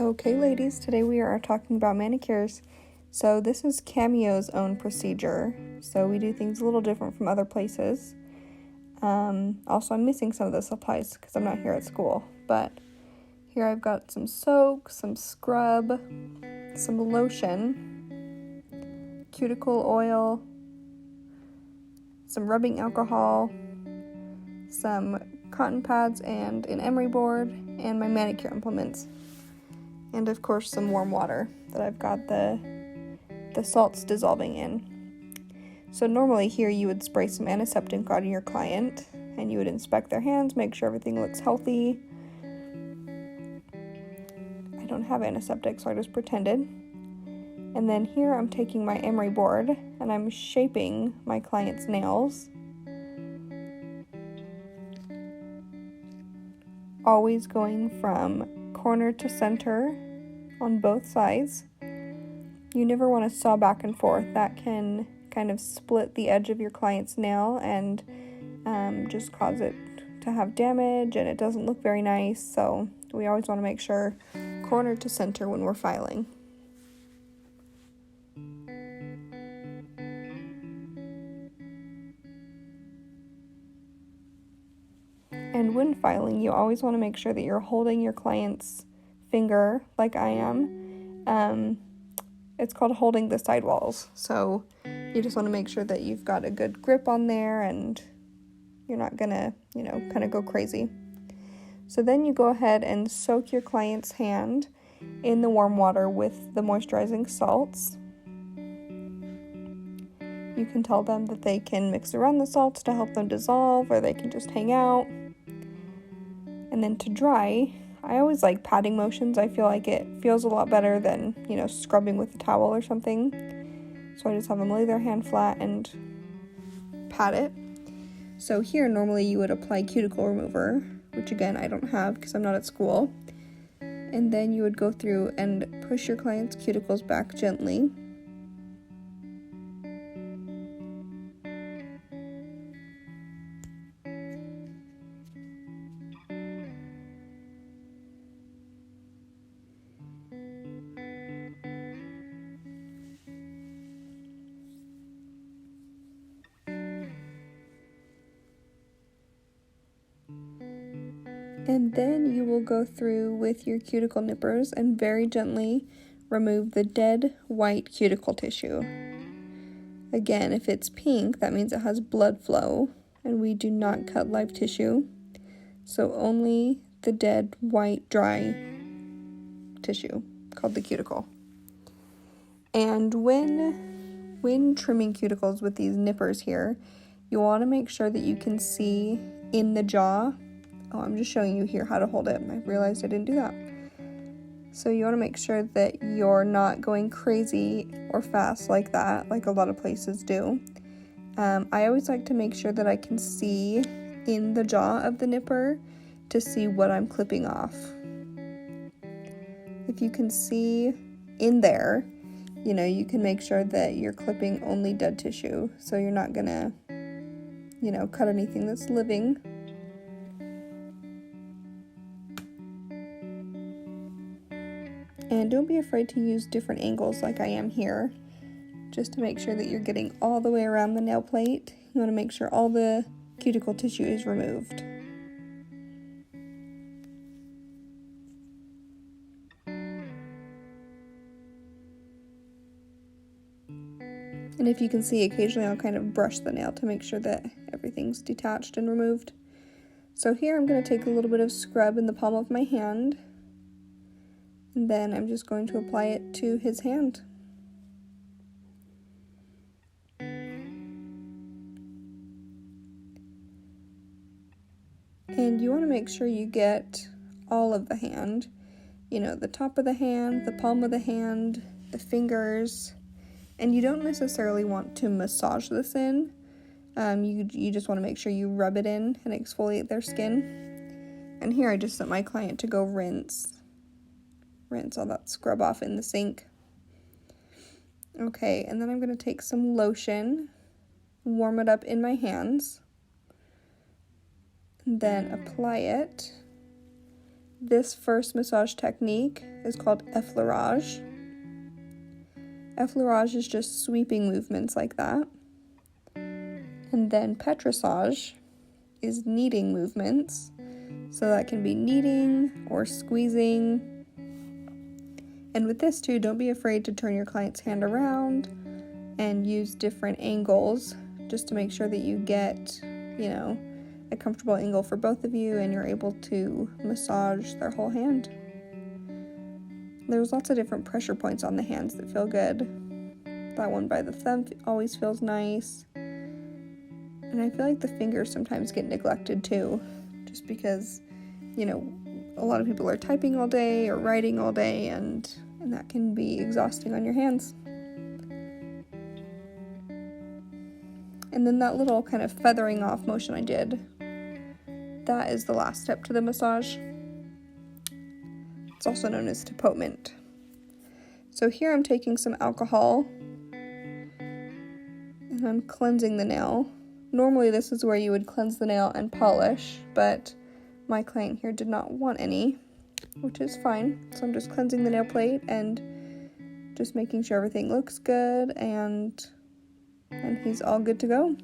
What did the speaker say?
Okay, ladies, today we are talking about manicures. So this is Cameo's own procedure. So we do things a little different from other places. Also, I'm missing some of the supplies because I'm not here at school. But here I've got some soak, some scrub, some lotion, cuticle oil, some rubbing alcohol, some cotton pads and an emery board, and my manicure implements. And of course some warm water that I've got the salts dissolving in. So normally here you would spray some antiseptic on your client and you would inspect their hands, make sure everything looks healthy. I don't have antiseptic, so I just pretended. And then here I'm taking my emery board and I'm shaping my client's nails. Always going from corner to center on both sides. You never want to saw back and forth. That can kind of split the edge of your client's nail and just cause it to have damage, and it doesn't look very nice. So we always want to make sure corner to center when we're filing. And when filing, you always want to make sure that you're holding your client's finger like I am. It's called holding the sidewalls. So you just want to make sure that you've got a good grip on there and you're not gonna, kind of go crazy. So then you go ahead and soak your client's hand in the warm water with the moisturizing salts. You can tell them that they can mix around the salts to help them dissolve, or they can just hang out. And then to dry, I always like patting motions. I feel like it feels a lot better than, scrubbing with a towel or something. So I just have them lay their hand flat and pat it. So here, normally you would apply cuticle remover, which again, I don't have because I'm not at school. And then you would go through and push your client's cuticles back gently. And then you will go through with your cuticle nippers and very gently remove the dead white cuticle tissue. Again, if it's pink, that means it has blood flow, and we do not cut live tissue. So only the dead white dry tissue, called the cuticle. And when trimming cuticles with these nippers here, you want to make sure that you can see in the jaw. Oh, I'm just showing you here how to hold it. I realized I didn't do that. So you want to make sure that you're not going crazy or fast like that, like a lot of places do. I always like to make sure that I can see in the jaw of the nipper to see what I'm clipping off. If you can see in there, you can make sure that you're clipping only dead tissue, so you're not gonna, cut anything that's living. And don't be afraid to use different angles like I am here, just to make sure that you're getting all the way around the nail plate. You want to make sure all the cuticle tissue is removed. And if you can see, occasionally I'll kind of brush the nail to make sure that everything's detached and removed. So here I'm going to take a little bit of scrub in the palm of my hand, and then I'm just going to apply it to his hand. And you want to make sure you get all of the hand, the top of the hand, the palm of the hand, the fingers. And you don't necessarily want to massage this in. You just want to make sure you rub it in and exfoliate their skin. And here I just sent my client to go rinse all that scrub off in the sink. Okay, and then I'm going to take some lotion, warm it up in my hands, and then apply it This first massage technique is called effleurage. Effleurage is just sweeping movements like that. And then petrissage is kneading movements. So that can be kneading or squeezing. And with this too, don't be afraid to turn your client's hand around and use different angles just to make sure that you get, a comfortable angle for both of you and you're able to massage their whole hand. There's lots of different pressure points on the hands that feel good. That one by the thumb always feels nice. And I feel like the fingers sometimes get neglected too, just because, a lot of people are typing all day or writing all day, and that can be exhausting on your hands. And then that little kind of feathering off motion I did, that is the last step to the massage. It's also known as tapotement. So here I'm taking some alcohol and I'm cleansing the nail. Normally this is where you would cleanse the nail and polish, but my client here did not want any, which is fine. So I'm just cleansing the nail plate and just making sure everything looks good and he's all good to go.